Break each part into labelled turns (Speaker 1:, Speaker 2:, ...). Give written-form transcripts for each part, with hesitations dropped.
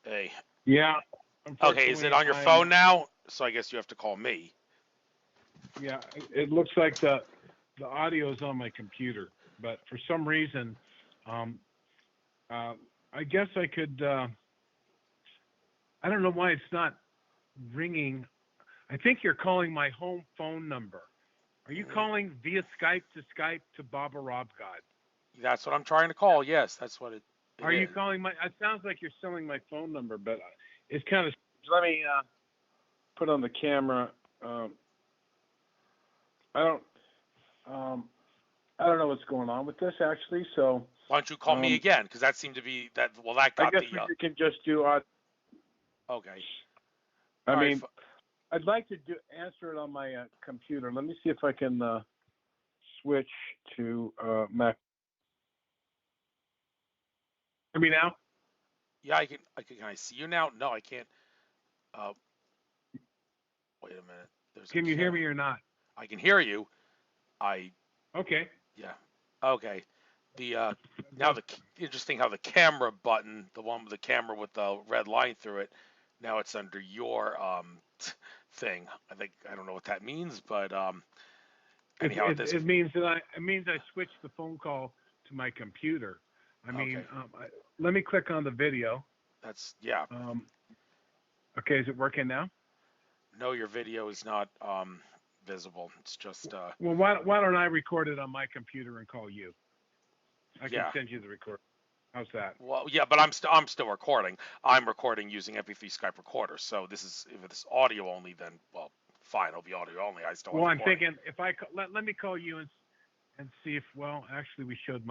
Speaker 1: Hey.
Speaker 2: Yeah,
Speaker 1: Okay, is it
Speaker 2: unfortunately,
Speaker 1: on your phone now? So I guess you have to call me.
Speaker 2: yeah, it looks like the audio is on my computer, but for some reason, um, uh, I guess I could. I don't know why it's not ringing. I think you're calling my home phone number. Are you
Speaker 1: Mm,
Speaker 2: calling via Skype to Baba Rob God?
Speaker 1: That's what I'm trying to call. Yes, that's what it
Speaker 2: Are you
Speaker 1: is.
Speaker 2: calling my? It sounds like you're selling my phone number, but it's kind of. Let me put on the camera. Um, I don't. Um, I don't know what's going on with this actually. So
Speaker 1: Why don't you call me
Speaker 2: um,
Speaker 1: again? Because that seemed to be that. Well, that
Speaker 2: I
Speaker 1: got
Speaker 2: guess
Speaker 1: the.
Speaker 2: we can just do.
Speaker 1: Okay.
Speaker 2: I
Speaker 1: All right.
Speaker 2: mean, I'd like to do answer it on my computer. Let me see if I can switch to Mac. Hear me now?
Speaker 1: Yeah, I can. I can. Can I see you now? No, I can't. Uh, Wait a minute. There's a
Speaker 2: Can you hear
Speaker 1: cam.
Speaker 2: me or not?
Speaker 1: I can hear you. I
Speaker 2: Okay.
Speaker 1: Yeah. Okay. The Now
Speaker 2: That's,
Speaker 1: the interesting how the camera button, the one with the camera with the red line through it, now it's under your thing. I don't know what that means, but anyhow, at this
Speaker 2: it means that I switched the phone call to my computer. I mean,
Speaker 1: okay,
Speaker 2: let me click on the video.
Speaker 1: that's yeah.
Speaker 2: Um, okay, is it working now?
Speaker 1: No, your video is not visible. It's just
Speaker 2: Well, why don't I record it on my computer and call you? I can
Speaker 1: yeah.
Speaker 2: send you the record. How's that?
Speaker 1: Well, yeah, but I'm still recording. I'm recording using MP3 Skype recorder. So this is if it's audio only, then well, fine, it'll be audio only. I still
Speaker 2: Well,
Speaker 1: have
Speaker 2: I'm
Speaker 1: recording.
Speaker 2: thinking if let me call you and see if actually we showed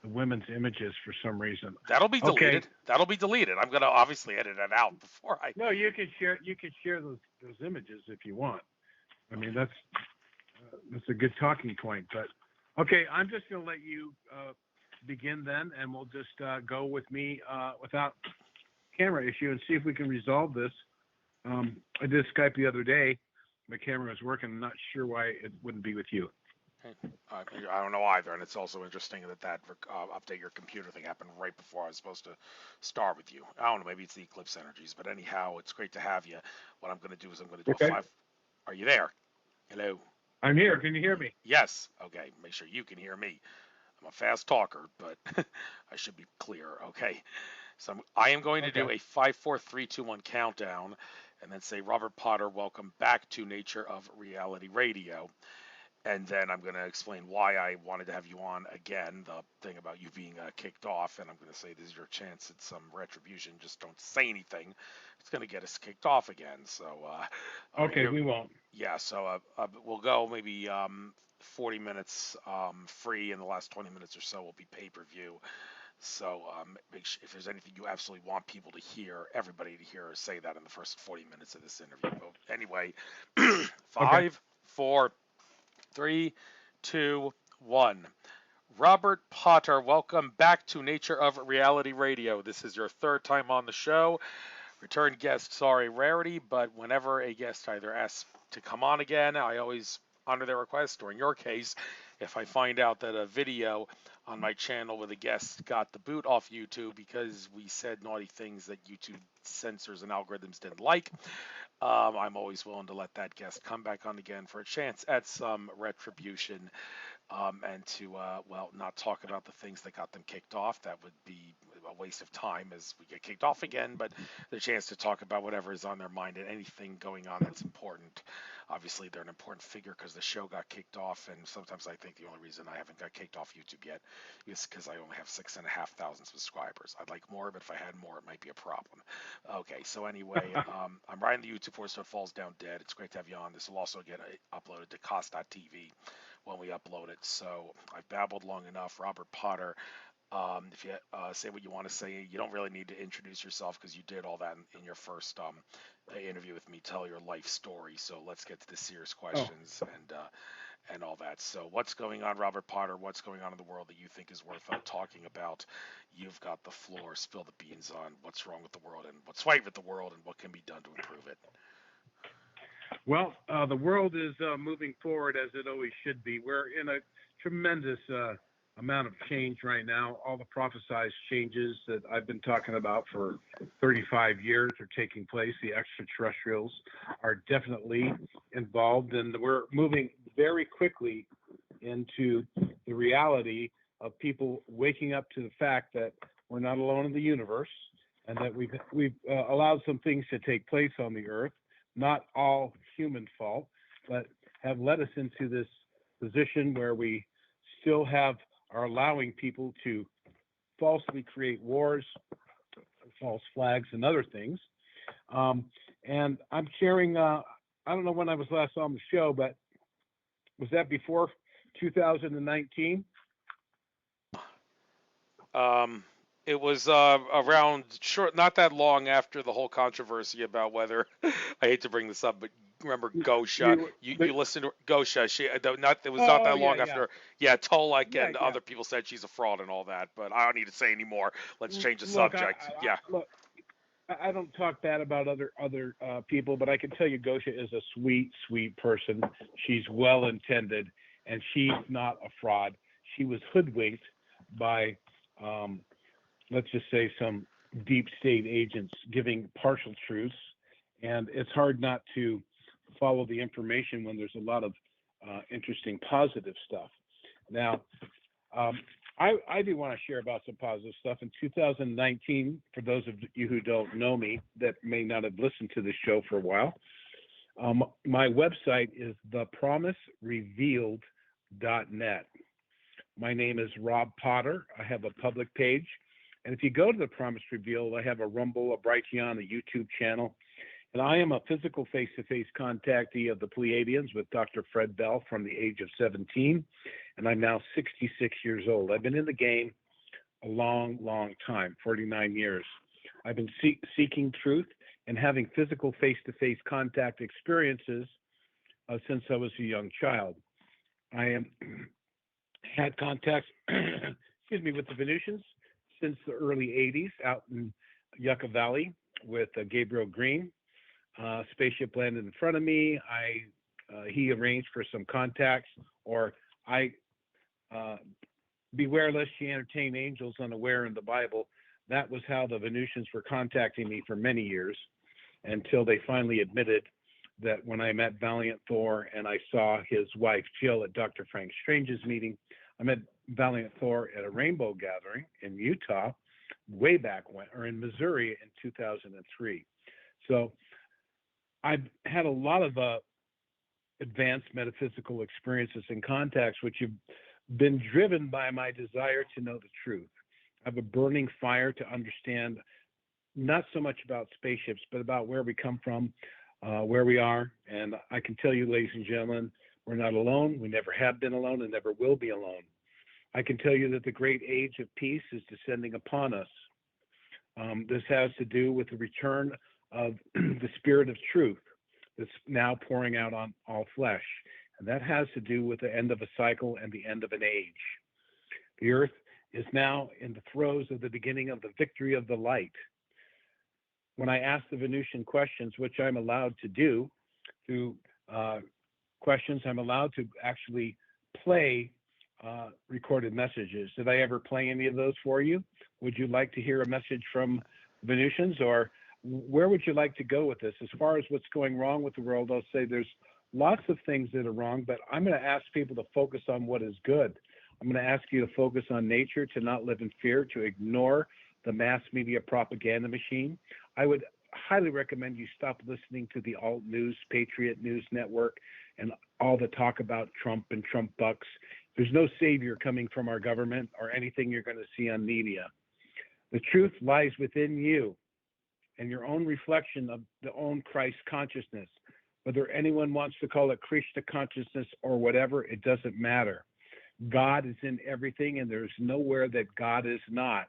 Speaker 2: the women's images for some reason.
Speaker 1: That'll be
Speaker 2: Okay.
Speaker 1: deleted. That'll be deleted. I'm gonna obviously edit it out before I.
Speaker 2: No, you can share those images if you want. I mean that's a good talking point. But okay, I'm just going to let you begin then, and we'll just go with me without camera issue and see if we can resolve this. I did Skype the other day. My camera was working. I'm not sure why it wouldn't be with you.
Speaker 1: I don't know either, and it's also interesting that update your computer thing happened right before I was supposed to start with you. I don't know, maybe it's the eclipse energies, but anyhow, it's great to have you. What I'm going to do is I'm going to do a
Speaker 2: Okay.
Speaker 1: five. Are you there? Hello.
Speaker 2: I'm here. Can you hear me?
Speaker 1: Yes. Okay. Make sure you can hear me. I'm a fast talker, but I should be clear. Okay. So I am going to
Speaker 2: Okay.
Speaker 1: do a 5, 4, 3, 2, 1 countdown, and then say, Robert Potter, welcome back to Nature of Reality Radio. And then I'm going to explain why I wanted to have you on again, the thing about you being kicked off, and I'm going to say this is your chance at some retribution. Just don't say anything. It's going to get us kicked off again. So, all right,
Speaker 2: Okay, we won't.
Speaker 1: yeah, so we'll go maybe 40 minutes free, and the last 20 minutes or so will be pay-per-view. So make sure if there's anything you absolutely want people to hear, everybody to hear, say that in the first 40 minutes of this interview. But anyway,
Speaker 2: Okay.
Speaker 1: 5, 4, 3, 2, 1. Robert Potter, welcome back to Nature of Reality Radio. This is your third time on the show. Return guests are a rarity, but whenever a guest either asks to come on again, I always honor their request, or in your case, if I find out that a video on my channel with a guest got the boot off YouTube because we said naughty things that YouTube censors and algorithms didn't like, I'm always willing to let that guest come back on again for a chance at some retribution, and to well, not talk about the things that got them kicked off. That would be a waste of time as we get kicked off again. But the chance to talk about whatever is on their mind and anything going on that's important. Obviously, they're an important figure because the show got kicked off, and sometimes I think the only reason I haven't got kicked off YouTube yet is because I only have 6,500 subscribers. I'd like more, but if I had more, it might be a problem. Okay, so anyway, I'm riding the YouTube for so it falls down dead. It's great to have you on. This will also get uploaded to Cost.tv when we upload it. So I've babbled long enough. Robert Potter, if you say what you want to say, you don't really need to introduce yourself because you did all that in your first interview with me. Tell your life story. So let's get to the serious
Speaker 2: Oh,
Speaker 1: questions and all that. So what's going on, Robert Potter? What's going on in the world that you think is worth talking about? You've got the floor. Spill the beans on what's wrong with the world and what's right with the world and what can be done to improve it.
Speaker 2: well, the world is moving forward as it always should be. We're in a tremendous amount of change right now. All the prophesized changes that I've been talking about for 35 years are taking place. The extraterrestrials are definitely involved, and we're moving very quickly into the reality of people waking up to the fact that we're not alone in the universe, and that we've allowed some things to take place on the earth, not all human fault, but have led us into this position where we still are allowing people to falsely create wars, false flags, and other things. And I'm sharing. I don't know when I was last on the show, but was that before 2019?
Speaker 1: It was around short, not that long after the whole controversy about whether I hate to bring this up, but remember Gosha?
Speaker 2: You,
Speaker 1: You listened to Gosha? She not it was not
Speaker 2: oh
Speaker 1: that
Speaker 2: yeah,
Speaker 1: long
Speaker 2: yeah,
Speaker 1: after. Yeah, Tolek
Speaker 2: yeah,
Speaker 1: and
Speaker 2: yeah.
Speaker 1: other people said she's a fraud and all that, but I don't need to say anymore. Let's change the
Speaker 2: Look,
Speaker 1: subject. Yeah.
Speaker 2: look. I don't talk bad about other people, but I can tell you, Gosha is a sweet, sweet person. She's well intended, and she's not a fraud. She was hoodwinked by, let's just say, some deep state agents giving partial truths, and it's hard not to follow the information when there's a lot of interesting positive stuff. Now, um, I do want to share about some positive stuff. In 2019, for those of you who don't know me that may not have listened to the show for a while, my website is thepromiserevealed.net. My name is Rob Potter. I have a public page. And if you go to The Promise Revealed, I have a Rumble, a Brighteon, a YouTube channel. And I am a physical face-to-face contactee of the Pleiadians with Dr. Fred Bell from the age of 17. And I'm now 66 years old. I've been in the game a long, long time, 49 years. I've been seeking truth and having physical face-to-face contact experiences since I was a young child. I am had contacts, excuse me, with the Venusians since the early 80s out in Yucca Valley with Gabriel Green. Spaceship landed in front of me. He arranged for some contacts, or I beware lest ye entertain angels unaware in the Bible. That was how the Venusians were contacting me for many years, until they finally admitted that when I met Valiant Thor and I saw his wife Jill at Dr. Frank Strange's meeting, I met Valiant Thor at a rainbow gathering in Utah way back when, or in Missouri in 2003. So I've had a lot of advanced metaphysical experiences and contacts, which have been driven by my desire to know the truth. I have a burning fire to understand not so much about spaceships, but about where we come from, where we are. And I can tell you, ladies and gentlemen, we're not alone. We never have been alone and never will be alone. I can tell you that the great age of peace is descending upon us. This has to do with the return of the spirit of truth that's now pouring out on all flesh. And that has to do with the end of a cycle and the end of an age. The earth is now in the throes of the beginning of the victory of the light. When I ask the Venusian questions, which I'm allowed to do through questions, I'm allowed to actually play recorded messages. Did I ever play any of those for you? Would you like to hear a message from Venusians, or where would you like to go with this? As far as what's going wrong with the world, I'll say there's lots of things that are wrong, but I'm going to ask people to focus on what is good. I'm going to ask you to focus on nature, to not live in fear, to ignore the mass media propaganda machine. I would highly recommend you stop listening to the alt news, Patriot News Network, and all the talk about Trump and Trump bucks. There's no savior coming from our government or anything you're going to see on media. The truth lies within you and your own reflection of the own Christ consciousness. Whether anyone wants to call it Krishna consciousness or whatever, it doesn't matter. God is in everything, and there's nowhere that God is not.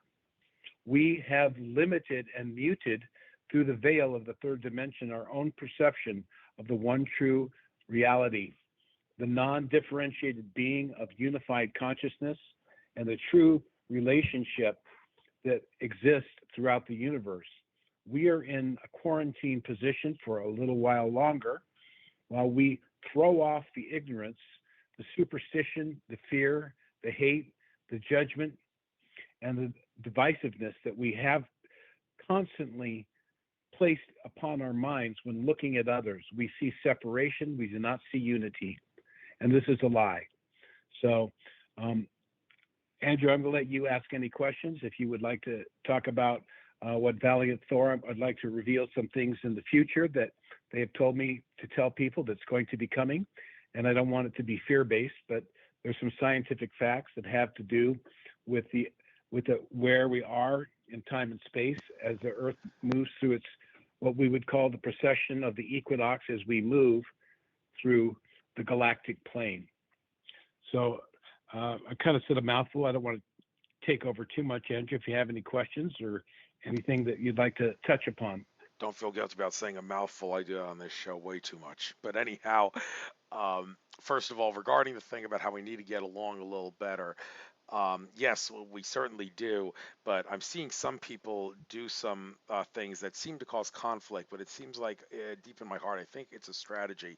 Speaker 2: We have limited and muted through the veil of the third dimension our own perception of the one true reality, the non-differentiated being of unified consciousness, and the true relationship that exists throughout the universe. We are in a quarantine position for a little while longer while we throw off the ignorance, the superstition, the fear, the hate, the judgment, and the divisiveness that we have constantly placed upon our minds when looking at others. We see separation, we do not see unity. And this is a lie. So, Andrew, I'm going to let you ask any questions. If you would like to talk about what Valiant Thor, I'd like to reveal some things in the future that they have told me to tell people that's going to be coming. And I don't want it to be fear-based, but there's some scientific facts that have to do with the where we are in time and space as the Earth moves through its what we would call the precession of the equinox as we move through the galactic plane. So I kind of said a mouthful. I don't want to take over too much, Andrew. If you have any questions or anything that you'd like to touch upon.
Speaker 1: Don't feel guilty about saying a mouthful. I do on this show way too much. But anyhow, first of all, regarding the thing about how we need to get along a little better, yes, we certainly do, but I'm seeing some people do some things that seem to cause conflict, but it seems like deep in my heart, I think it's a strategy.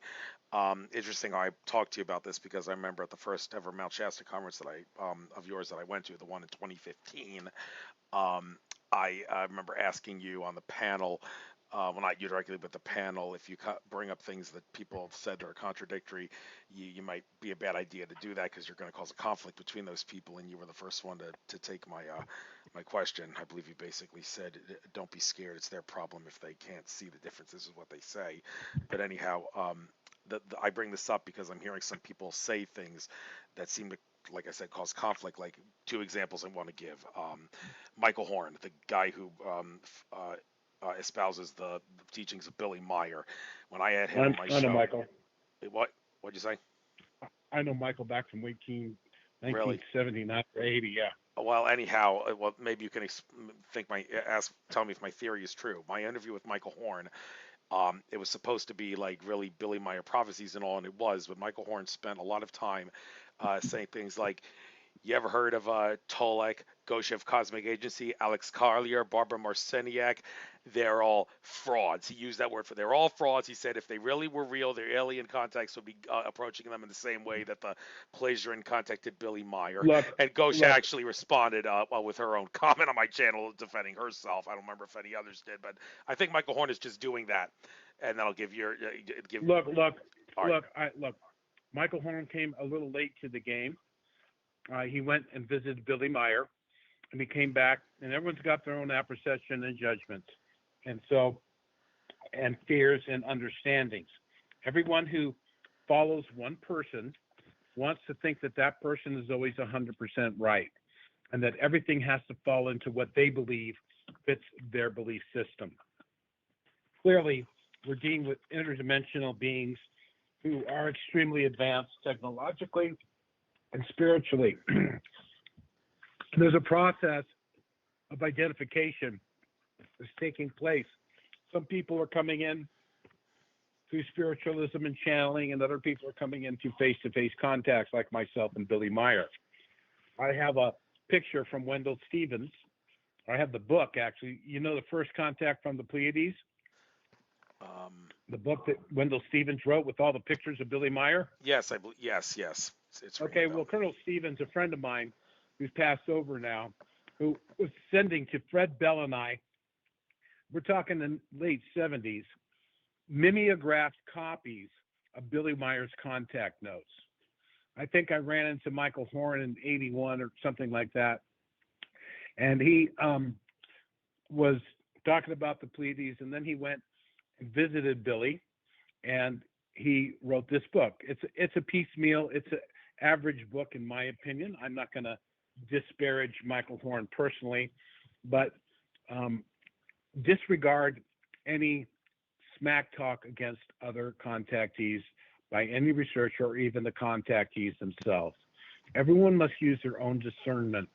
Speaker 1: Interesting, I talked to you about this because I remember at the first ever Mount Shasta conference that of yours that I went to, the one in 2015, I remember asking you on the panel, well, not you directly, but the panel, if you bring up things that people have said that are contradictory, you might be a bad idea to do that because you're going to cause a conflict between those people. And you were the first one to take my question. I believe you basically said, "Don't be scared. It's their problem if they can't see the difference. This is what they say." But anyhow, I bring this up because I'm hearing some people say things that seem to, like I said, cause conflict. Like two examples I want to give. Michael Horn, the guy who espouses the teachings of Billy Meyer. When I had him on my
Speaker 2: I know
Speaker 1: show,
Speaker 2: Michael.
Speaker 1: What'd you say?
Speaker 2: I know Michael back from
Speaker 1: Really?
Speaker 2: 1979 or 80. Yeah.
Speaker 1: Well, anyhow, well, maybe you can tell me if my theory is true. My interview with Michael Horn, it was supposed to be like really Billy Meyer prophecies and all, and it was, but Michael Horn spent a lot of time saying things like, you ever heard of Tolek, Goshev Cosmic Agency, Alex Carlier, Barbara Marciniak? They're all frauds. He used that word they're all frauds. He said if they really were real, their alien contacts would be approaching them in the same way that the Pleiadian contacted Billy Meyer. And Gosha actually responded with her own comment on my channel defending herself. I don't remember if any others did, but I think Michael Horn is just doing that. And that'll give your
Speaker 2: Look. Michael Horn came a little late to the game. He went and visited Billy Meyer, and he came back, and everyone's got their own apperception and judgments, and fears and understandings. Everyone who follows one person wants to think that that person is always 100% right, and that everything has to fall into what they believe fits their belief system. Clearly, we're dealing with interdimensional beings who are extremely advanced technologically and spiritually. There's a process of identification that's taking place. Some people are coming in through spiritualism and channeling, and other people are coming in through face-to-face contacts like myself and Billy Meyer. I have a picture from Wendell Stevens. I have the book, actually. You know the first contact from the Pleiades? The book that Wendell Stevens wrote with all the pictures of Billy Meyer?
Speaker 1: Yes, I believe. Yes. It's
Speaker 2: okay. Well, Colonel Stevens, a friend of mine who's passed over now, who was sending to Fred Bell and I, we're talking in the late 70s, mimeographed copies of Billy Meyer's contact notes. I think I ran into Michael Horn in 81 or something like that. And he was talking about the Pleiades, and then he went and visited Billy, and he wrote this book. It's a piecemeal, it's an average book in my opinion. I'm not going to disparage Michael Horn personally, but disregard any smack talk against other contactees by any researcher or even the contactees themselves. Everyone must use their own discernment.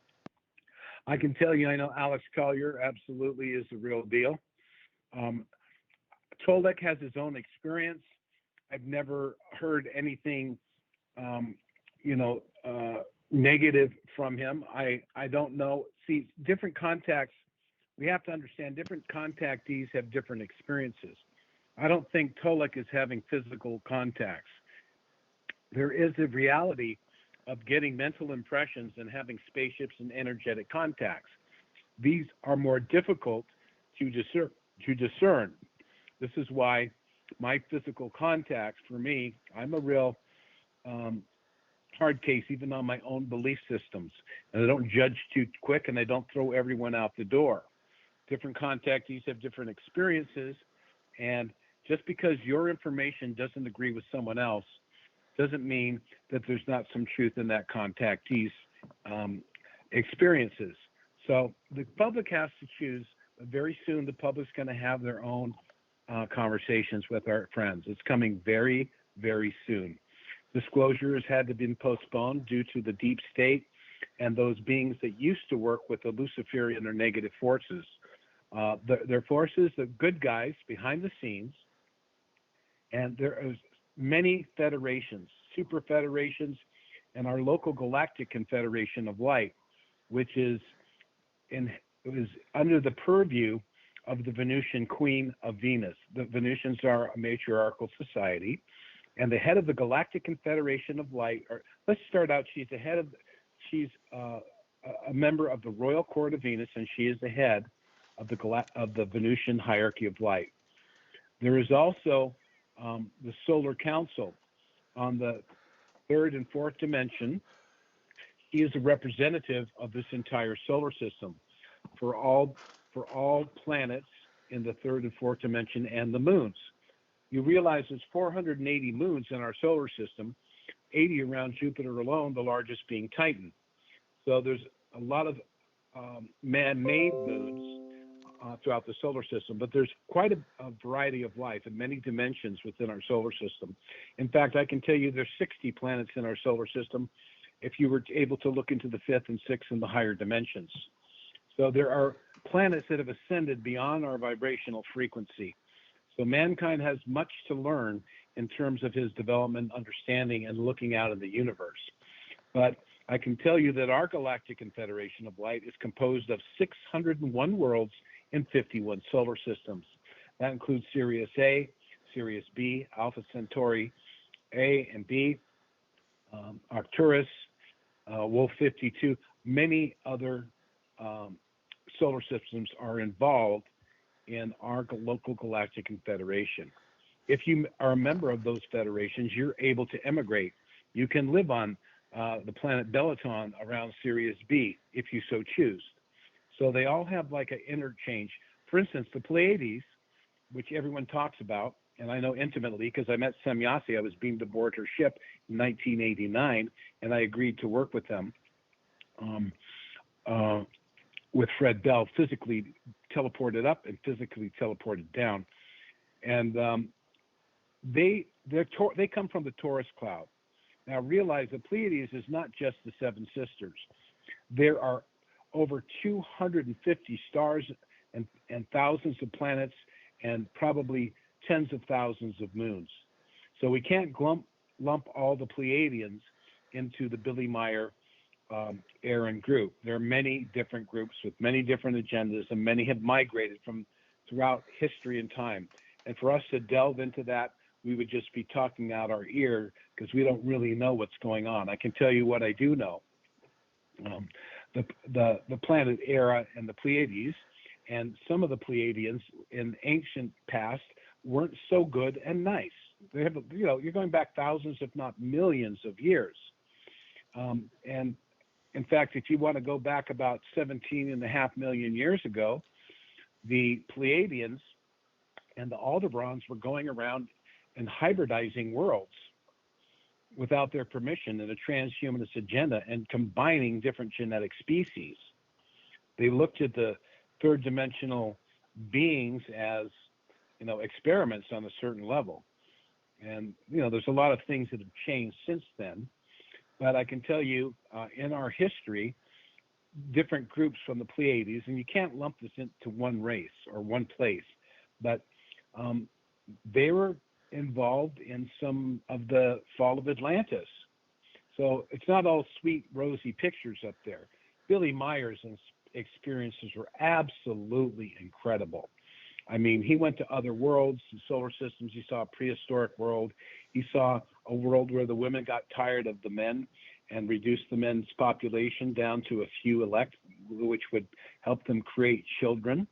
Speaker 2: I can tell you, I know Alex Collier absolutely is the real deal. Tolek has his own experience. I've never heard anything, negative from him. I don't know. See, different contacts, we have to understand different contactees have different experiences. I don't think Tolek is having physical contacts. There is a reality of getting mental impressions and having spaceships and energetic contacts. These are more difficult to discern. This is why my physical contacts, for me, I'm a real hard case, even on my own belief systems. And I don't judge too quick, and I don't throw everyone out the door. Different contactees have different experiences, and just because your information doesn't agree with someone else doesn't mean that there's not some truth in that contactee's experiences. So the public has to choose. Very soon, the public's going to have their own conversations with our friends. It's coming very, very soon. Disclosure has had to be postponed due to the deep state and those beings that used to work with the Luciferian or negative forces. They're forces, the good guys behind the scenes, and there are many federations, super federations, and our local galactic confederation of light, which is under the purview of the Venusian Queen of Venus. The Venusians are a matriarchal society, and the head of the Galactic Confederation of Light, or let's start out, she's a member of the Royal Court of Venus, and she is the head of the Venusian hierarchy of light. There is also the Solar Council on the third and fourth dimension. He is a representative of this entire solar system for all planets in the third and fourth dimension and the moons. You realize there's 480 moons in our solar system, 80 around Jupiter alone, the largest being Titan. So there's a lot of man-made moons throughout the solar system, but there's quite a variety of life in many dimensions within our solar system. In fact, I can tell you there's 60 planets in our solar system if you were able to look into the fifth and sixth and the higher dimensions. So there are planets that have ascended beyond our vibrational frequency. So mankind has much to learn in terms of his development, understanding, and looking out in the universe. But I can tell you that our Galactic Confederation of Light is composed of 601 worlds in 51 solar systems. That includes Sirius A, Sirius B, Alpha Centauri A and B, Arcturus, Wolf 52. Many other solar systems are involved in our local Galactic Confederation. If you are a member of those federations, you're able to emigrate. You can live on the planet Bellaton around Sirius B if you so choose. So they all have like an interchange. For instance, the Pleiades, which everyone talks about, and I know intimately because I met Semyasi. I was beamed aboard her ship in 1989, and I agreed to work with them. With Fred Bell, physically teleported up and physically teleported down, and they come from the Taurus cloud. Now realize the Pleiades is not just the seven sisters. There are over 250 stars and thousands of planets and probably tens of thousands of moons. So we can't lump all the Pleiadians into the Billy Meyer Aaron group. There are many different groups with many different agendas, and many have migrated from throughout history and time. And for us to delve into that, we would just be talking out our ear because we don't really know what's going on. I can tell you what I do know. The planet Era and the Pleiades, and some of the Pleiadians in ancient past weren't so good and nice. They have, you're going back thousands, if not millions of years. And in fact, if you want to go back about 17.5 million years ago, the Pleiadians and the Aldebarans were going around and hybridizing worlds without their permission in a transhumanist agenda and combining different genetic species. They looked at the third dimensional beings as, experiments on a certain level. And, there's a lot of things that have changed since then. But I can tell you, in our history, different groups from the Pleiades, and you can't lump this into one race or one place, but they were involved in some of the fall of Atlantis. So it's not all sweet, rosy pictures up there. Billy Meyer's experiences were absolutely incredible. I mean, he went to other worlds, solar systems. He saw a prehistoric world. He saw a world where the women got tired of the men, and reduce the men's population down to a few elect, which would help them create children.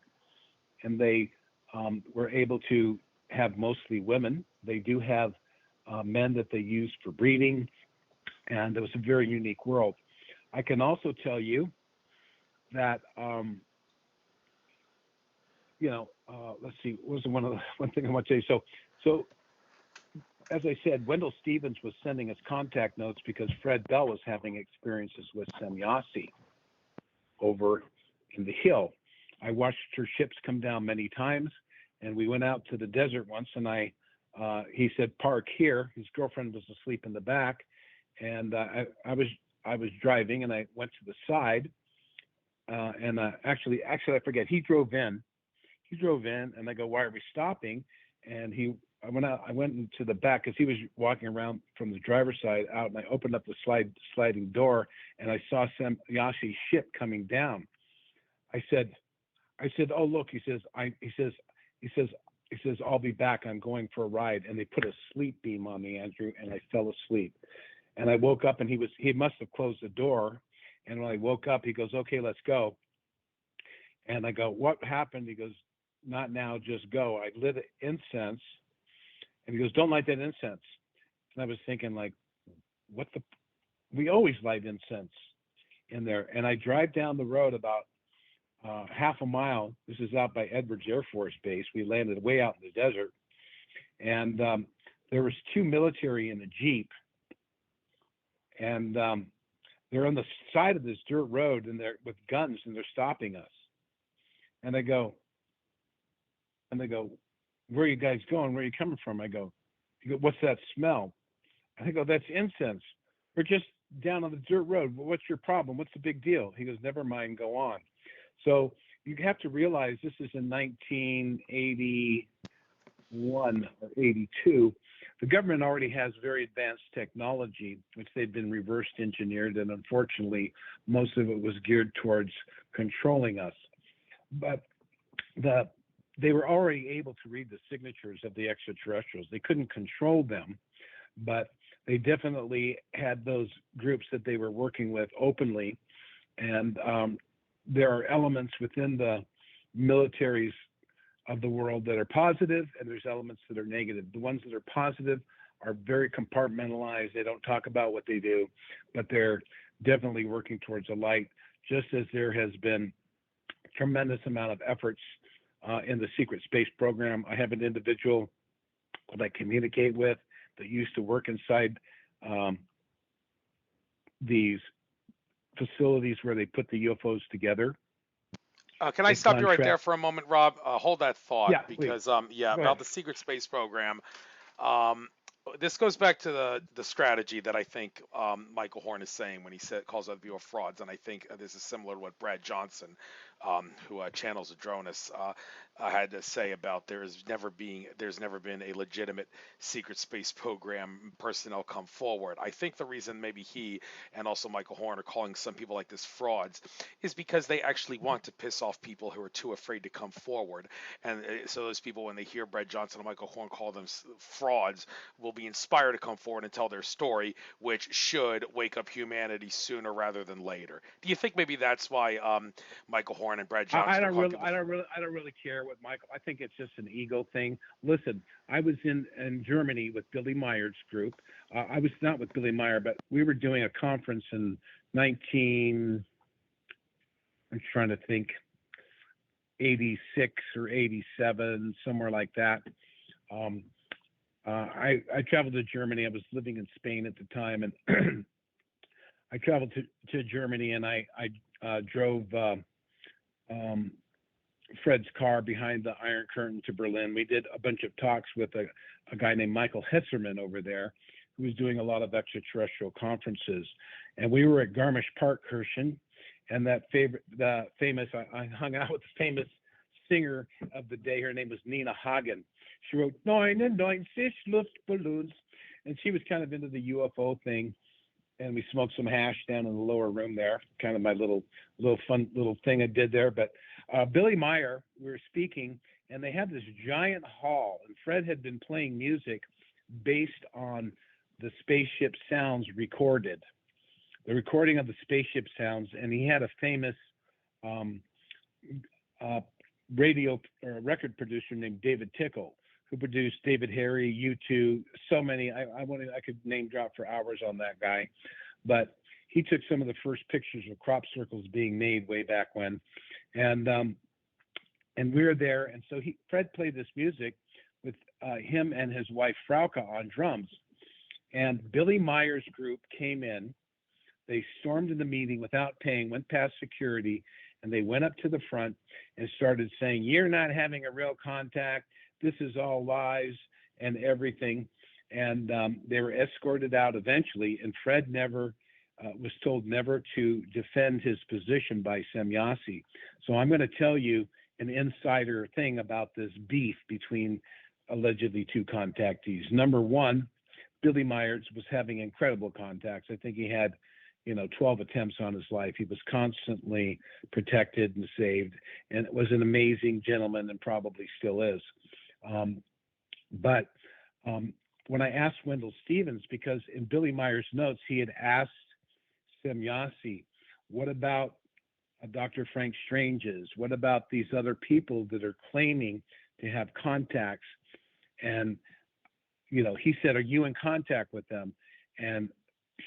Speaker 2: And they were able to have mostly women. They do have men that they use for breeding, and it was a very unique world. I can also tell you that let's see, what was one thing I want to say? So as I said, Wendell Stevens was sending us contact notes because Fred Bell was having experiences with Semyasi over in the hill. I watched her ships come down many times, and we went out to the desert once, and he said, park here. His girlfriend was asleep in the back, and I was driving, and I went to the side, and actually I forget. He drove in, and I go, why are we stopping? And I went into the back because he was walking around from the driver's side out, and I opened up the sliding door, and I saw Semyasi's ship coming down. I said, oh look, he says, I'll be back. I'm going for a ride. And they put a sleep beam on me, Andrew, and I fell asleep. And I woke up, and he must have closed the door. And when I woke up, he goes, okay, let's go. And I go, what happened? He goes, not now, just go. I lit incense. And he goes, don't light that incense. And I was thinking, like, we always light incense in there. And I drive down the road about half a mile. This is out by Edwards Air Force Base. We landed way out in the desert. And there was two military in a Jeep. And they're on the side of this dirt road, and they're with guns, and they're stopping us. And they go, where are you guys going? Where are you coming from? I go, what's that smell? And I go, that's incense. We're just down on the dirt road. Well, what's your problem? What's the big deal? He goes, never mind, go on. So you have to realize this is in 1981 or 82. The government already has very advanced technology, which they've been reverse engineered, and unfortunately, most of it was geared towards controlling us. But they were already able to read the signatures of the extraterrestrials. They couldn't control them, but they definitely had those groups that they were working with openly. And there are elements within the militaries of the world that are positive, and there's elements that are negative. The ones that are positive are very compartmentalized. They don't talk about what they do, but they're definitely working towards a light, just as there has been a tremendous amount of efforts in the secret space program. I have an individual that I communicate with that used to work inside these facilities where they put the UFOs together.
Speaker 1: Can I stop you right there for a moment, Rob? Hold that thought,
Speaker 2: yeah,
Speaker 1: because
Speaker 2: about
Speaker 1: the secret space program. This goes back to the strategy that I think Michael Horn is saying when he calls out the Bureau of Frauds, and I think this is similar to what Brad Johnson, who channels Adronis, had to say about there's never been a legitimate secret space program personnel come forward. I think the reason maybe he and also Michael Horn are calling some people like this frauds is because they actually want to piss off people who are too afraid to come forward, and so those people, when they hear Brad Johnson and Michael Horn call them frauds, will be inspired to come forward and tell their story, which should wake up humanity sooner rather than later. Do you think maybe that's why Michael Horn and Brad Johnson?
Speaker 2: I don't really care what Michael. I think it's just an ego thing. Listen, I was in Germany with Billy Meyer's group. I was not with Billy Meyer, but we were doing a conference in I'm trying to think, 86 or 87, somewhere like that. I traveled to Germany. I was living in Spain at the time, and I traveled to Germany, and I drove Fred's car behind the Iron Curtain to Berlin. We did a bunch of talks with a guy named Michael Hetzerman over there, who was doing a lot of extraterrestrial conferences. And we were at Garmisch-Partenkirchen, and I hung out with the famous singer of the day. Her name was Nina Hagen. She wrote 99 Luftballons, and she was kind of into the UFO thing. And we smoked some hash down in the lower room there, kind of my little fun little thing I did there. But Billy Meyer, we were speaking, and they had this giant hall, and Fred had been playing music based on the spaceship sounds recorded. the recording of the spaceship sounds, and he had a famous um, uh, radio or record producer named David Tickle, who produced David Harry, U2, so many. I could name drop for hours on that guy, but he took some of the first pictures of crop circles being made way back when, and we were there, and so Fred played this music with him and his wife Frauke on drums, and Billy Meyer's group came in. They stormed in the meeting without paying, went past security, and they went up to the front and started saying, "You're not having a real contact. This is all lies," and everything. And they were escorted out eventually, and Fred never was told never to defend his position by Semjase. So I'm going to tell you an insider thing about this beef between allegedly two contactees. Number one, Billy Myers was having incredible contacts. I think he had 12 attempts on his life. He was constantly protected and saved, and was an amazing gentleman and probably still is. But when I asked Wendell Stevens, because in Billy Meyer's notes, he had asked Semjase, what about Dr. Frank Strange's? What about these other people that are claiming to have contacts? And, he said, "Are you in contact with them?" And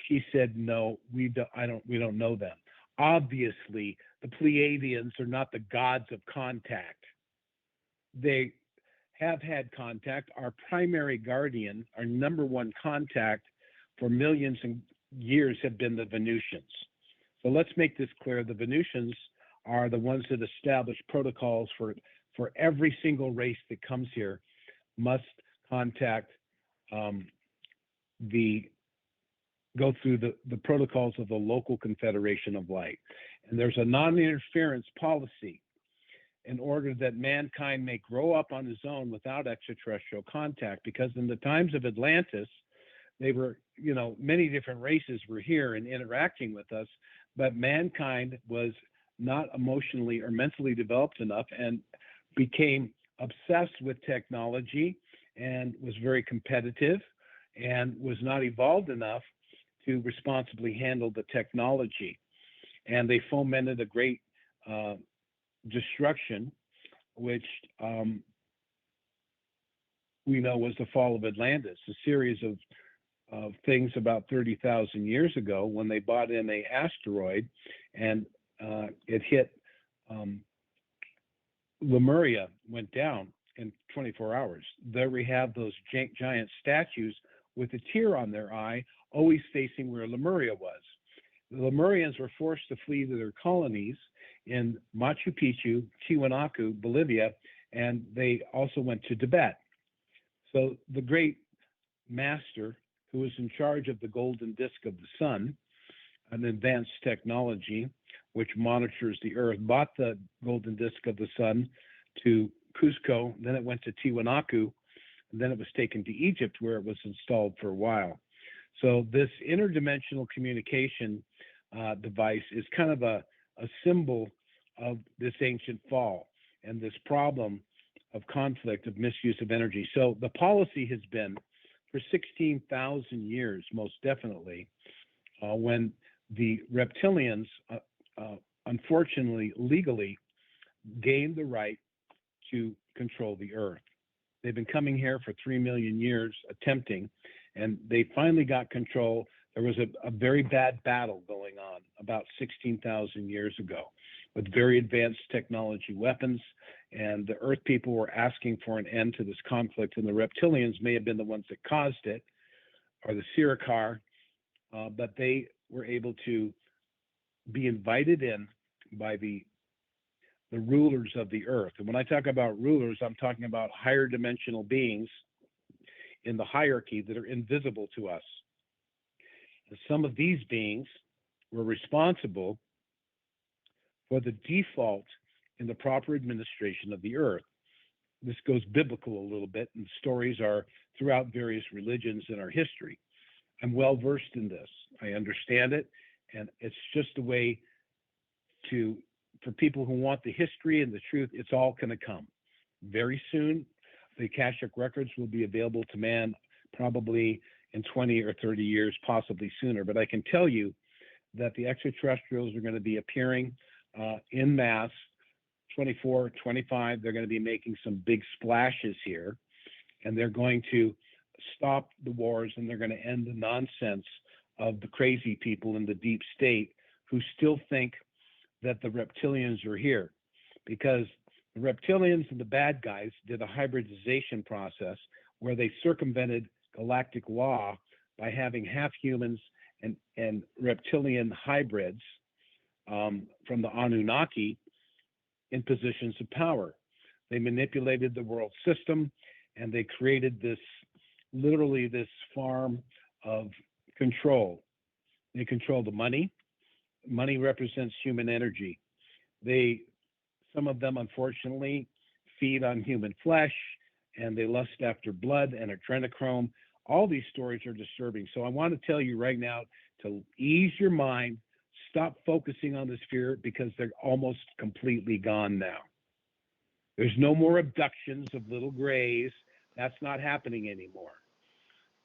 Speaker 2: she said, "No, we don't know them." Obviously, the Pleiadians are not the gods of contact. They have had contact. Our primary guardian, our number one contact for millions of years have been the Venusians. So let's make this clear. The Venusians are the ones that establish protocols for every single race that comes here must contact go through the protocols of the local Confederation of Light. And there's a non-interference policy in order that mankind may grow up on his own without extraterrestrial contact, because in the times of Atlantis, they were, many different races were here and interacting with us, but mankind was not emotionally or mentally developed enough and became obsessed with technology and was very competitive and was not evolved enough to responsibly handle the technology. And they fomented a great destruction, which we know was the fall of Atlantis, a series of things about 30,000 years ago when they brought in an asteroid and it hit Lemuria, went down in 24 hours. There we have those giant statues with a tear on their eye, always facing where Lemuria was. The Lemurians were forced to flee to their colonies in Machu Picchu, Tiwanaku, Bolivia, and they also went to Tibet. So the great master who was in charge of the golden disk of the sun, an advanced technology which monitors the earth, bought the golden disk of the sun to Cusco, then it went to Tiwanaku, and then it was taken to Egypt, where it was installed for a while. So this interdimensional communication device is kind of a symbol of this ancient fall and this problem of conflict, of misuse of energy. So the policy has been for 16,000 years, most definitely, when the reptilians, unfortunately, legally gained the right to control the earth. They've been coming here for 3 million years attempting, and they finally got control. There was a very bad battle going on about 16,000 years ago with very advanced technology weapons, and the earth people were asking for an end to this conflict, and the reptilians may have been the ones that caused it, or the Sirikar, but they were able to be invited in by the rulers of the earth. And when I talk about rulers, I'm talking about higher dimensional beings in the hierarchy that are invisible to us. And some of these beings were responsible for the default in the proper administration of the earth. This goes biblical a little bit, and stories are throughout various religions in our history. I'm well versed in this. I understand it, and it's just a way for people who want the history and the truth. It's all going to come very soon. The Akashic records will be available to man probably in 20 or 30 years, possibly sooner. But I can tell you that the extraterrestrials are going to be appearing in mass 24, 25. They're going to be making some big splashes here, and they're going to stop the wars, and they're going to end the nonsense of the crazy people in the deep state who still think that the reptilians are here, because the reptilians and the bad guys did a hybridization process where they circumvented galactic law by having half humans and reptilian hybrids from the Anunnaki in positions of power. They manipulated the world system, and they created literally this farm of control. They control the money. Money represents human energy. Some of them, unfortunately, feed on human flesh, and they lust after blood and adrenochrome. All these stories are disturbing. So I want to tell you right now to ease your mind, stop focusing on this fear, because they're almost completely gone now. There's no more abductions of little grays. That's not happening anymore.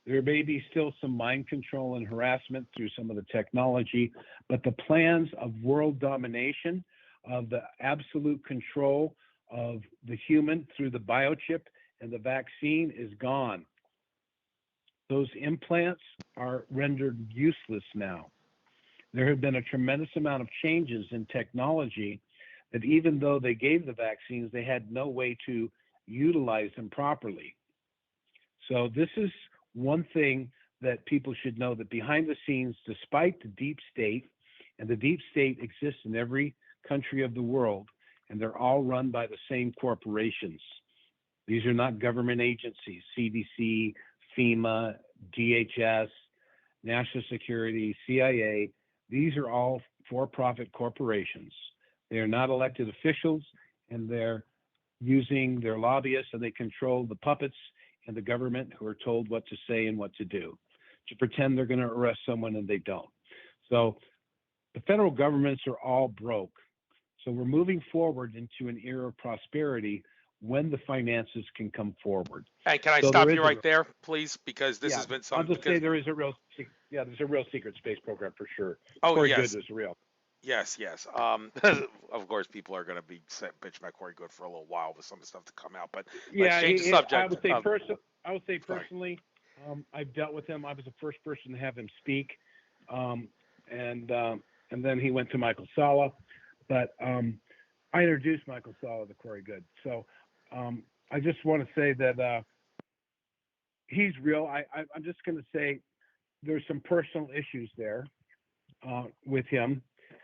Speaker 2: There may be still some mind control and harassment through some of the technology, but the plans of world domination, of the absolute control of the human through the biochip and the vaccine is gone. Those implants are rendered useless now. There have been a tremendous amount of changes in technology that even though they gave the vaccines, they had no way to utilize them properly. So this is one thing that people should know, that behind the scenes, despite the deep state, and the deep state exists in every country of the world, and they're all run by the same corporations. These are not government agencies, CDC, FEMA, DHS, National Security, CIA. These are all for-profit corporations. They are not elected officials, and they're using their lobbyists, and they control the puppets in the government who are told what to say and what to do, to pretend they're going to arrest someone and they don't. So the federal governments are all broke. So we're moving forward into an era of prosperity when the finances can come forward.
Speaker 1: And can I stop you right there, please? Because this has been something.
Speaker 2: I'll just say there's a real secret space program for sure.
Speaker 1: Oh,
Speaker 2: Corey
Speaker 1: yes.
Speaker 2: Good is real.
Speaker 1: Yes. Of course, people are going to be bitching about Corey Good for a little while with some of the stuff to come out. But let's change the subject.
Speaker 2: I would say personally, I've dealt with him. I was the first person to have him speak, and then he went to Michael Salla. But I introduced Michael Salla to Corey Good. So I just want to say that he's real. I'm just going to say there's some personal issues there with him,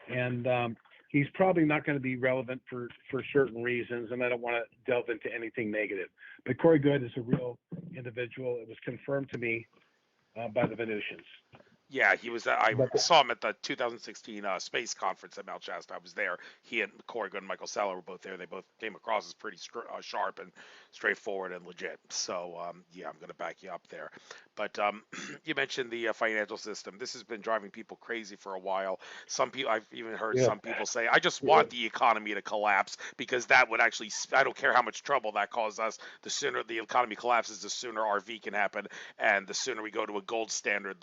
Speaker 2: and he's probably not going to be relevant for certain reasons, and I don't want to delve into anything negative. But Corey Good is a real individual. It was confirmed to me by the Venusians.
Speaker 1: Yeah, he was. I saw him at the 2016 space conference at Mount Shasta. I was there. He and Corey Good and Michael Salla were both there. They both came across as pretty sharp and straightforward and legit. So, yeah, I'm going to back you up there. But you mentioned the financial system. This has been driving people crazy for a while. Some people, I've even heard some people say, I just want the economy to collapse, because that would actually, I don't care how much trouble that causes us. The sooner the economy collapses, the sooner RV can happen. And the sooner we go to a gold standard,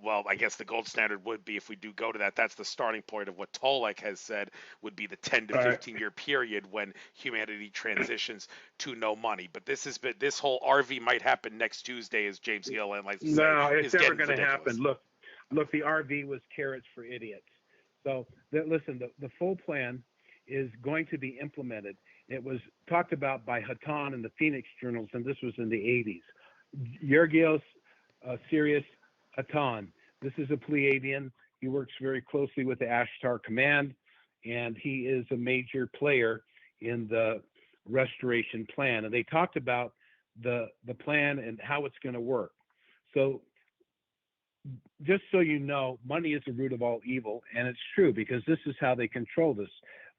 Speaker 1: well, I guess the gold standard would be, if we do go to that, that's the starting point of what Tolek has said would be the 10 to 15 year period when humanity transitions to no money. But this whole RV might happen next Tuesday, as James Gilliland likes to say.
Speaker 2: No, it's never going to happen. Look, the RV was carrots for idiots. So listen, the full plan is going to be implemented. It was talked about by Hatan in the Phoenix journals, and this was in the 80s. Georgios Sirius Hatan. This is a Pleiadian. He works very closely with the Ashtar Command, and he is a major player in the restoration plan. And they talked about the plan and how it's going to work. So just so you know, money is the root of all evil, and it's true, because this is how they control this.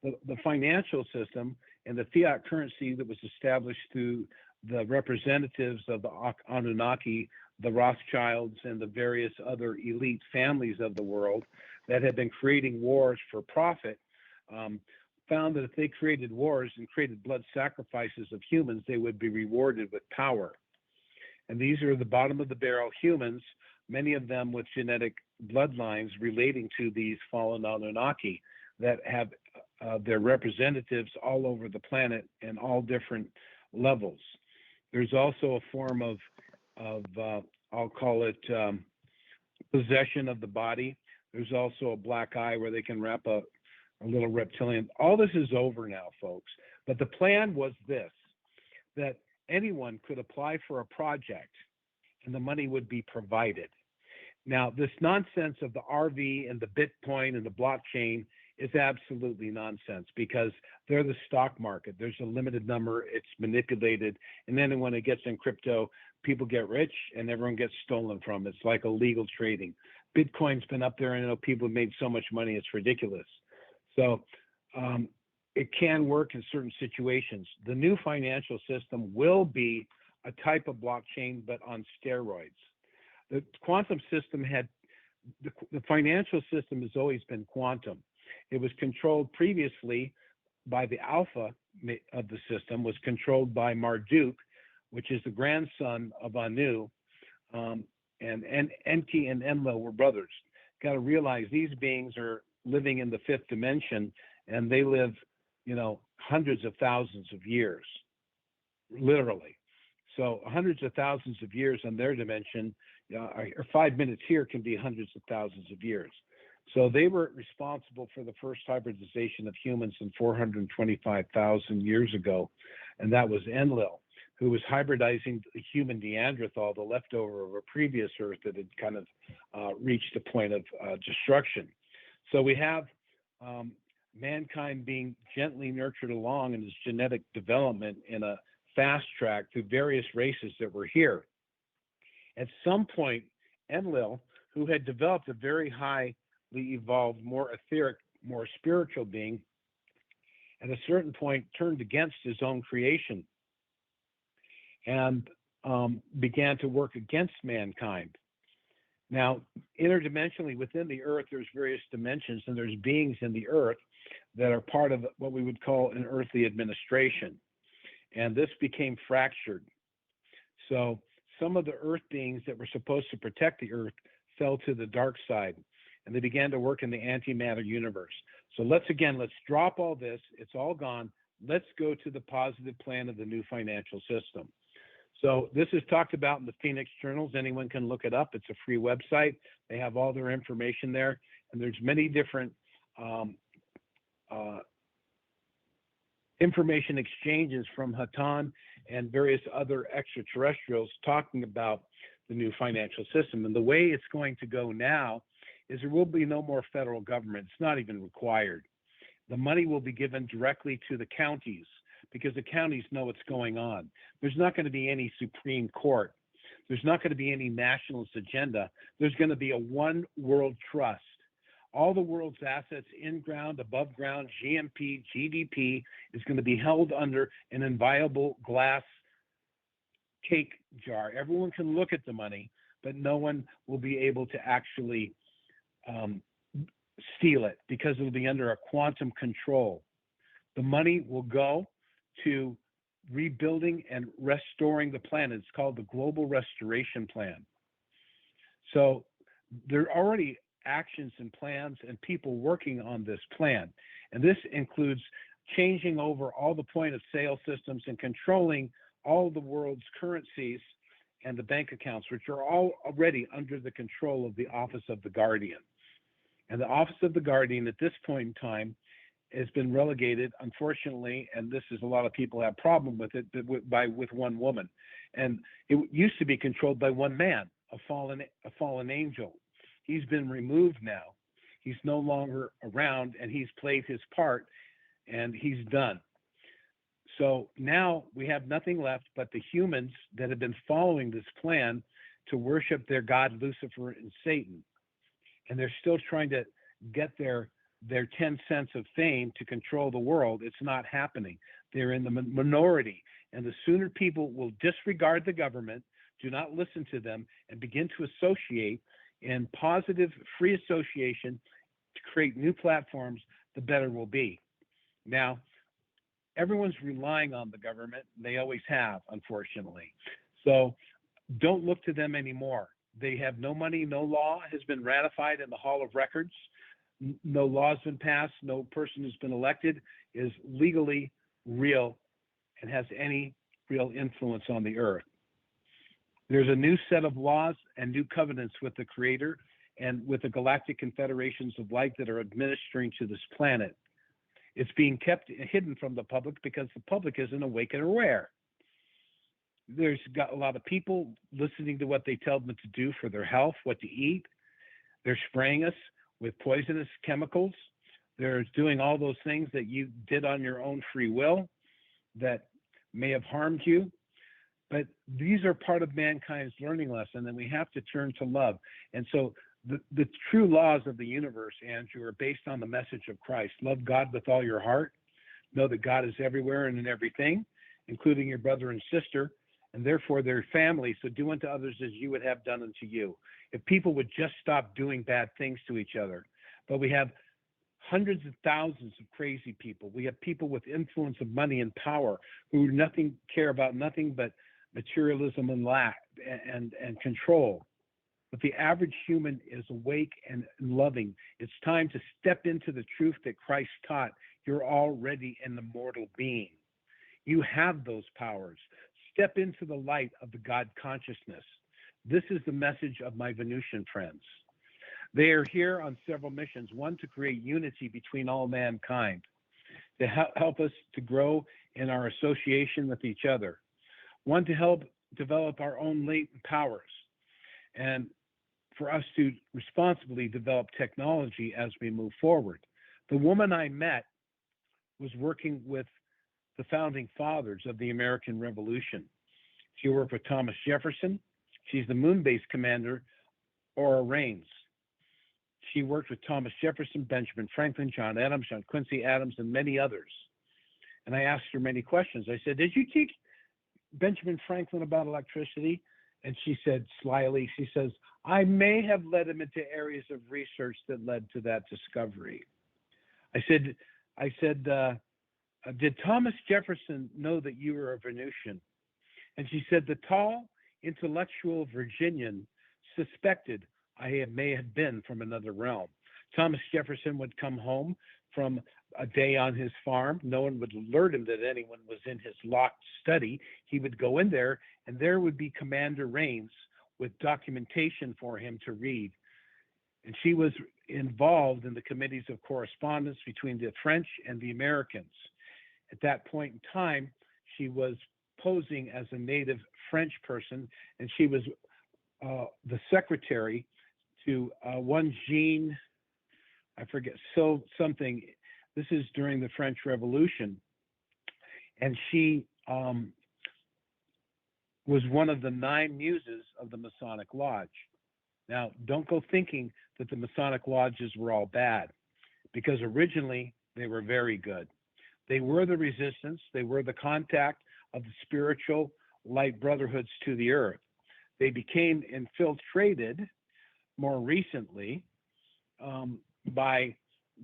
Speaker 2: The financial system and the fiat currency that was established through the representatives of the Anunnaki, the Rothschilds, and the various other elite families of the world that had been creating wars for profit, found that if they created wars and created blood sacrifices of humans, they would be rewarded with power. And these are the bottom of the barrel humans many of them with genetic bloodlines relating to these fallen Anunnaki that have their representatives all over the planet in all different levels. There's also a form of I'll call it possession of the body. There's also a black eye where they can wrap a little reptilian. All this is over now, folks. But the plan was this, that anyone could apply for a project and the money would be provided. Now, this nonsense of the RV and the Bitcoin and the blockchain is absolutely nonsense because they're the stock market. There's a limited number, it's manipulated, and then when it gets in crypto, people get rich and everyone gets stolen from. It's like illegal trading. Bitcoin's been up there, and I know people have made so much money, it's ridiculous. So it can work in certain situations. The new financial system will be a type of blockchain, but on steroids. The quantum system the financial system has always been quantum. It was controlled previously by the alpha of the system, was controlled by Marduk, which is the grandson of Anu, and Enki and Enlil were brothers. Got to realize these beings are living in the fifth dimension, and they live, hundreds of thousands of years, literally. So hundreds of thousands of years on their dimension, or 5 minutes here can be hundreds of thousands of years. So they were responsible for the first hybridization of humans in 425,000 years ago, and that was Enlil, who was hybridizing the human Neanderthal, the leftover of a previous Earth that had kind of reached a point of destruction. So we have mankind being gently nurtured along in its genetic development in a fast track through various races that were here. At some point, Enlil, who had developed a very highly evolved, more etheric, more spiritual being, at a certain point turned against his own creation and began to work against mankind. Now, interdimensionally within the Earth, there's various dimensions, and there's beings in the Earth that are part of what we would call an earthly administration. And this became fractured. So some of the Earth beings that were supposed to protect the Earth fell to the dark side, and they began to work in the antimatter universe. So let's drop all this. It's all gone. Let's go to the positive plan of the new financial system. So this is talked about in the Phoenix Journals. Anyone can look it up. It's a free website. They have all their information there. And there's many different information exchanges from Hatan and various other extraterrestrials talking about the new financial system. And the way it's going to go now is there will be no more federal government. It's not even required. The money will be given directly to the counties because the counties know what's going on. There's not going to be any Supreme Court. There's not going to be any nationalist agenda. There's going to be a one world trust. All the world's assets, in ground, above ground, GMP, GDP, is going to be held under an inviolable glass cake jar. Everyone can look at the money, but no one will be able to actually steal it because it will be under a quantum control. The money will go to rebuilding and restoring the planet. It's called the Global Restoration Plan. So there are already actions and plans and people working on this plan. And this includes changing over all the point of sale systems and controlling all the world's currencies and the bank accounts, which are all already under the control of the Office of the Guardian. And the Office of the Guardian at this point in time has been relegated, unfortunately, and this is a lot of people have problem with it, with one woman. And it used to be controlled by one man, a fallen angel. He's been removed now. He's no longer around, and he's played his part, and he's done. So now we have nothing left but the humans that have been following this plan to worship their god Lucifer and Satan. And they're still trying to get their 10 cents of fame to control the world. It's not happening. They're in the minority. And the sooner people will disregard the government, do not listen to them, and begin to associate in positive free association to create new platforms, the better we'll be. Now, everyone's relying on the government. They always have, unfortunately. So don't look to them anymore. They have no money, no law has been ratified in the Hall of Records, no law has been passed, no person who's been elected is legally real and has any real influence on the earth. There's a new set of laws and new covenants with the Creator and with the galactic confederations of light that are administering to this planet. It's being kept hidden from the public because the public isn't awake and aware. There's got a lot of people listening to what they tell them to do for their health, what to eat. They're spraying us with poisonous chemicals. They're doing all those things that you did on your own free will that may have harmed you. But these are part of mankind's learning lesson, and we have to turn to love. And so the true laws of the universe, Andrew, are based on the message of Christ. Love God with all your heart. Know that God is everywhere and in everything, including your brother and sister, and therefore they're family. So do unto others as you would have done unto you. If people would just stop doing bad things to each other. But we have hundreds of thousands of crazy people. We have people with influence of money and power who care about nothing but materialism and lack and control. But the average human is awake and loving. It's time to step into the truth that Christ taught. You're already an immortal being. You have those powers. Step into the light of the God consciousness. This is the message of my Venusian friends. They are here on several missions. One, to create unity between all mankind, to help us to grow in our association with each other. One, to help develop our own latent powers, and for us to responsibly develop technology as we move forward. The woman I met was working with the founding fathers of the American Revolution. She worked with Thomas Jefferson. She's the moon base commander, Aura Reigns. She worked with Thomas Jefferson, Benjamin Franklin, John Adams, John Quincy Adams, and many others. And I asked her many questions. I said, did you teach Benjamin Franklin about electricity? And she said slyly, she says, I may have led him into areas of research that led to that discovery. I said, did Thomas Jefferson know that you were a Venusian? And she said, the tall, intellectual Virginian suspected I may have been from another realm. Thomas Jefferson would come home from a day on his farm. No one would alert him that anyone was in his locked study. He would go in there, and there would be Commander Reigns with documentation for him to read. And she was involved in the committees of correspondence between the French and the Americans. At that point in time, she was posing as a native French person, and she was the secretary to one Jean, I forget, something. This is during the French Revolution. And she was one of the 9 muses of the Masonic Lodge. Now, don't go thinking that the Masonic lodges were all bad, because originally they were very good. They were the resistance. They were the contact of the spiritual light brotherhoods to the earth. They became infiltrated more recently by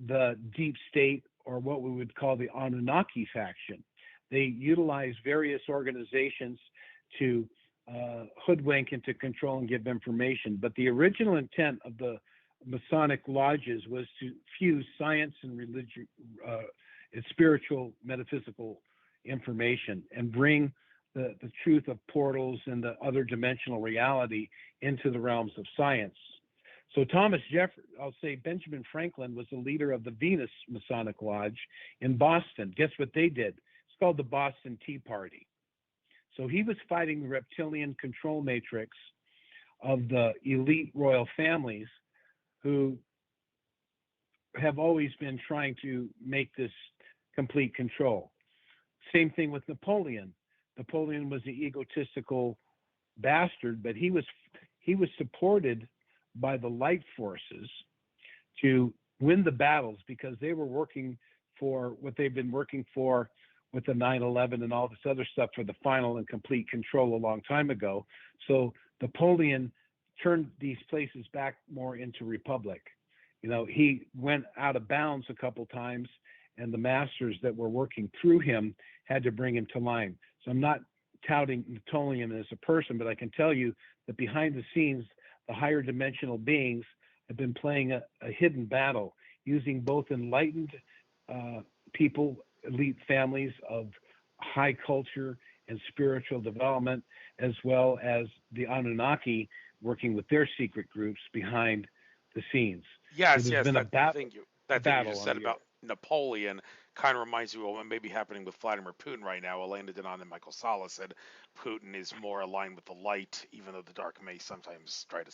Speaker 2: the deep state, or what we would call the Anunnaki faction. They utilize various organizations to hoodwink and to control and give information. But the original intent of the Masonic lodges was to fuse science and religion, and spiritual, metaphysical information, and bring the truth of portals and the other dimensional reality into the realms of science. So Benjamin Franklin was the leader of the Venus Masonic Lodge in Boston. Guess what they did? It's called the Boston Tea Party. So he was fighting the reptilian control matrix of the elite royal families who have always been trying to make this complete control. Same thing with Napoleon. Napoleon was the egotistical bastard, but he was supported by the light forces to win the battles, because they were working for what they've been working for with the 9/11 and all this other stuff for the final and complete control a long time ago. So Napoleon turned these places back more into republic. You know, he went out of bounds a couple times, and the masters that were working through him had to bring him to line. So I'm not touting Napoleon as a person, but I can tell you that behind the scenes, the higher dimensional beings have been playing a hidden battle using both enlightened uh, people, elite families of high culture and spiritual development, as well as the Anunnaki working with their secret groups behind the scenes. So
Speaker 1: Yes,
Speaker 2: there's
Speaker 1: yes,
Speaker 2: been a
Speaker 1: that thing you
Speaker 2: battle
Speaker 1: just
Speaker 2: on
Speaker 1: said
Speaker 2: the earth.
Speaker 1: about Napoleon kind of reminds me of what may be happening with Vladimir Putin right now. Elena Denon and Michael Sala said Putin is more aligned with the light, even though the dark may sometimes try to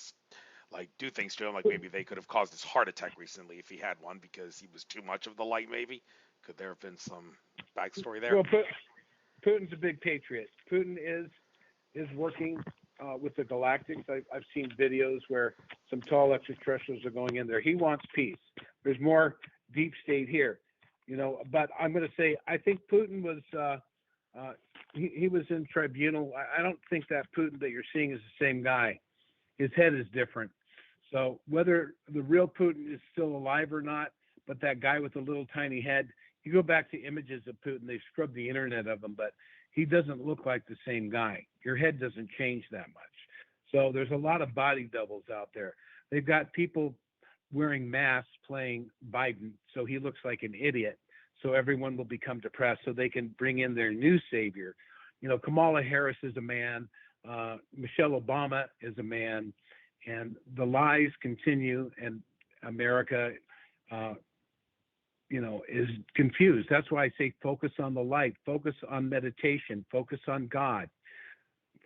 Speaker 1: like do things to him. Like maybe they could have caused his heart attack recently if he had one because he was too much of the light. Maybe could there have been some backstory there?
Speaker 2: Well, Putin's a big patriot. Putin is working with the Galactics. I've seen videos where some tall extraterrestrials are going in there. He wants peace. There's more deep state here, But I'm going to say I think Putin was he was in tribunal. I don't think that Putin that you're seeing is the same guy. His head is different. So whether the real Putin is still alive or not, but that guy with the little tiny head, you go back to images of Putin, they've scrubbed the internet of him, but he doesn't look like the same guy. Your head doesn't change that much. So there's a lot of body doubles out there. They've got people wearing masks playing Biden, so he looks like an idiot. So everyone will become depressed so they can bring in their new savior. Kamala Harris is a man. Michelle Obama is a man, and the lies continue, and America, uh, is confused. That's why I say focus on the light, focus on meditation, focus on God,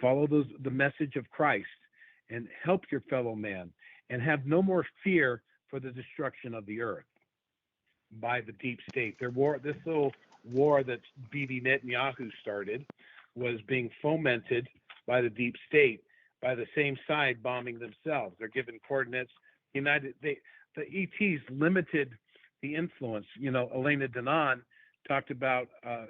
Speaker 2: follow the message of Christ, and help your fellow man, and have no more fear for the destruction of the earth by the deep state. This little war that Bibi Netanyahu started was being fomented by the deep state, by the same side bombing themselves. They're given coordinates. The ETs limited the influence. Elena Denon talked about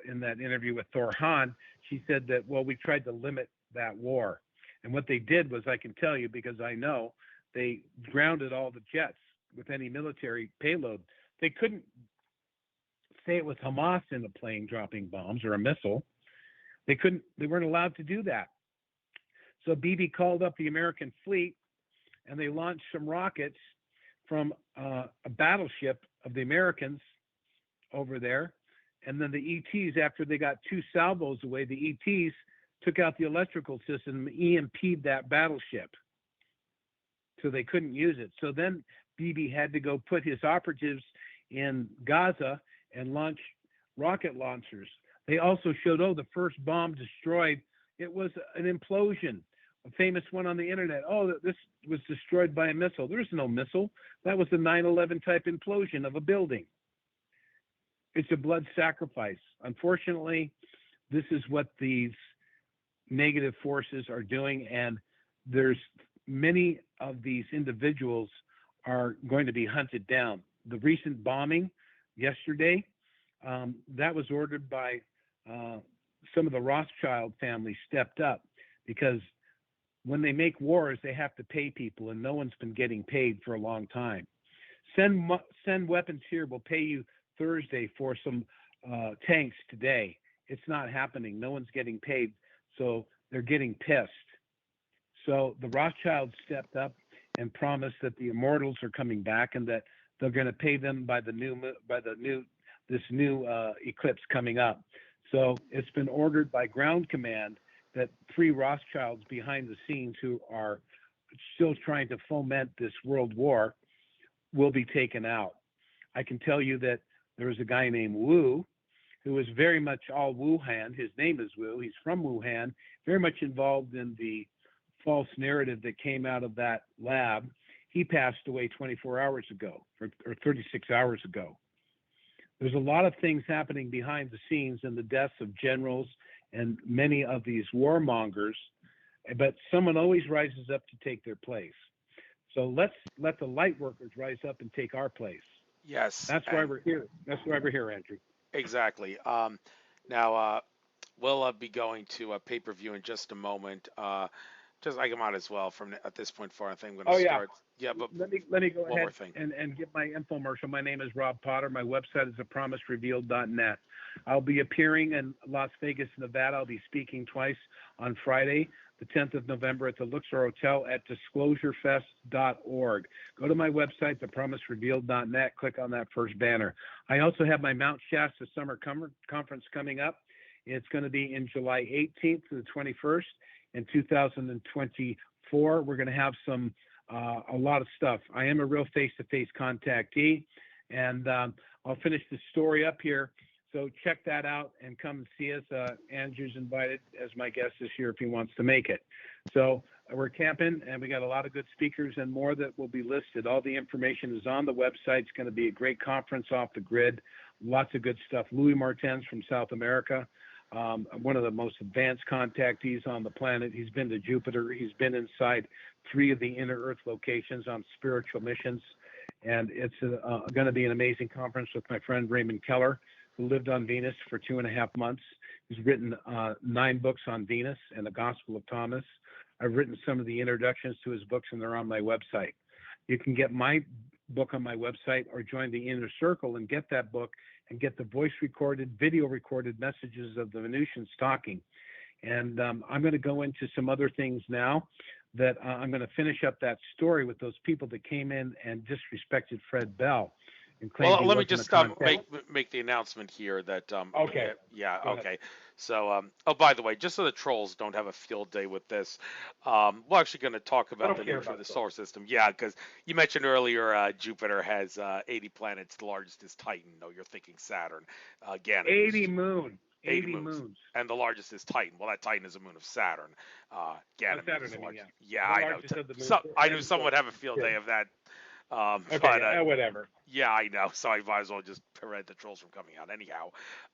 Speaker 2: in that interview with Thor Hahn. She said that we tried to limit that war, and what they did was, I can tell you because I know, they grounded all the jets with any military payload. They couldn't say it was Hamas in the plane dropping bombs or a missile. They weren't allowed to do that. So Bibi called up the American fleet, and they launched some rockets from a battleship of the Americans over there. And then the ETs, after they got two salvos away, the ETs took out the electrical system and EMP'd that battleship. So they couldn't use it. So then Bibi had to go put his operatives in Gaza and launch rocket launchers. They also showed, the first bomb destroyed. It was an implosion, a famous one on the internet. This was destroyed by a missile. There's no missile. That was the 9/11 type implosion of a building. It's a blood sacrifice. Unfortunately, this is what these negative forces are doing, and there's many of these individuals are going to be hunted down. The recent bombing yesterday, that was ordered by some of the Rothschild family stepped up, because when they make wars, they have to pay people, and no one's been getting paid for a long time. Send weapons here. We'll pay you Thursday for some tanks today. It's not happening. No one's getting paid, so they're getting pissed. So the Rothschilds stepped up and promised that the immortals are coming back, and that they're going to pay them by this new eclipse coming up. So it's been ordered by ground command that 3 Rothschilds behind the scenes, who are still trying to foment this world war, will be taken out. I can tell you that there is a guy named Wu, who is very much all Wuhan. His name is Wu. He's from Wuhan, very much involved in the false narrative that came out of that lab. He passed away 24 hours ago, or 36 hours ago. There's a lot of things happening behind the scenes in the deaths of generals and many of these warmongers, but someone always rises up to take their place. So let's let the light workers rise up and take our place.
Speaker 1: Yes,
Speaker 2: That's why
Speaker 1: and
Speaker 2: we're here. That's why we're here, Andrew.
Speaker 1: exactly. Now we'll be going to a pay per view in just a moment. Just I might as well from at this point forward. I think I'm going to
Speaker 2: Oh yeah.
Speaker 1: start. Yeah, but
Speaker 2: Let me go
Speaker 1: one more
Speaker 2: ahead
Speaker 1: thing.
Speaker 2: and give my infomercial. My name is Rob Potter. My website is thepromiserevealed.net. I'll be appearing in Las Vegas, Nevada. I'll be speaking twice on Friday, the 10th of November at the Luxor Hotel at disclosurefest.org. Go to my website, thepromiserevealed.net. Click on that first banner. I also have my Mount Shasta Summer Conference coming up. It's going to be in July 18th to the 21st in 2024. We're going to have a lot of stuff. I am a real face-to-face contactee, and I'll finish the story up here. So check that out and come and see us. Andrew's invited as my guest this year if he wants to make it. So we're camping, and we got a lot of good speakers and more that will be listed. All the information is on the website. It's going to be a great conference off the grid. Lots of good stuff. Louis Martens from South America. One of the most advanced contactees on the planet. He's been to Jupiter. He's been inside 3 of the inner Earth locations on spiritual missions. And it's going to be an amazing conference with my friend Raymond Keller, who lived on Venus for 2.5 months. He's written 9 books on Venus and the Gospel of Thomas. I've written some of the introductions to his books, and they're on my website. You can get my book on my website or join the Inner Circle and get that book and get the voice recorded, video recorded messages of the Venusians talking. And I'm going to go into some other things now that I'm going to finish up that story with those people that came in and disrespected Fred Bell and claimed
Speaker 1: Well,
Speaker 2: he
Speaker 1: let me
Speaker 2: wasn't a
Speaker 1: just
Speaker 2: contact.
Speaker 1: make the announcement here that
Speaker 2: Okay,
Speaker 1: yeah,
Speaker 2: go ahead.
Speaker 1: okay. So oh, by the way, just so the trolls don't have a field day with this, we're actually going to talk
Speaker 2: I
Speaker 1: about
Speaker 2: don't
Speaker 1: the
Speaker 2: care
Speaker 1: nature of
Speaker 2: about
Speaker 1: the
Speaker 2: those.
Speaker 1: solar system. Yeah, because you mentioned earlier Jupiter has 80 planets. The largest is Titan. No, you're thinking Saturn.
Speaker 2: 80
Speaker 1: Ganymede. 80
Speaker 2: 80
Speaker 1: moons.
Speaker 2: moons.
Speaker 1: And the largest is Titan. Well, that Titan is a moon of Saturn. Ganymede is
Speaker 2: Saturn,
Speaker 1: the
Speaker 2: I mean, yeah.
Speaker 1: largest. Yeah,
Speaker 2: The
Speaker 1: I know.
Speaker 2: largest of the moons.
Speaker 1: So I knew
Speaker 2: And
Speaker 1: someone
Speaker 2: so,
Speaker 1: would have a field
Speaker 2: yeah.
Speaker 1: day of that.
Speaker 2: Okay,
Speaker 1: But
Speaker 2: whatever.
Speaker 1: yeah, I know. So I might as well just prevent the trolls from coming out anyhow.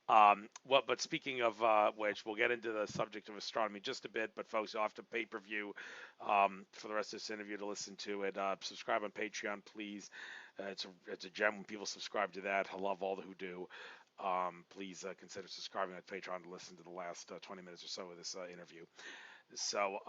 Speaker 1: But speaking of which, we'll get into the subject of astronomy just a bit. But folks, you'll have to pay-per-view for the rest of this interview to listen to it. Subscribe on Patreon, please. It's a gem when people subscribe to that. I love all who do. Please consider subscribing on Patreon to listen to the last 20 minutes or so of this interview. So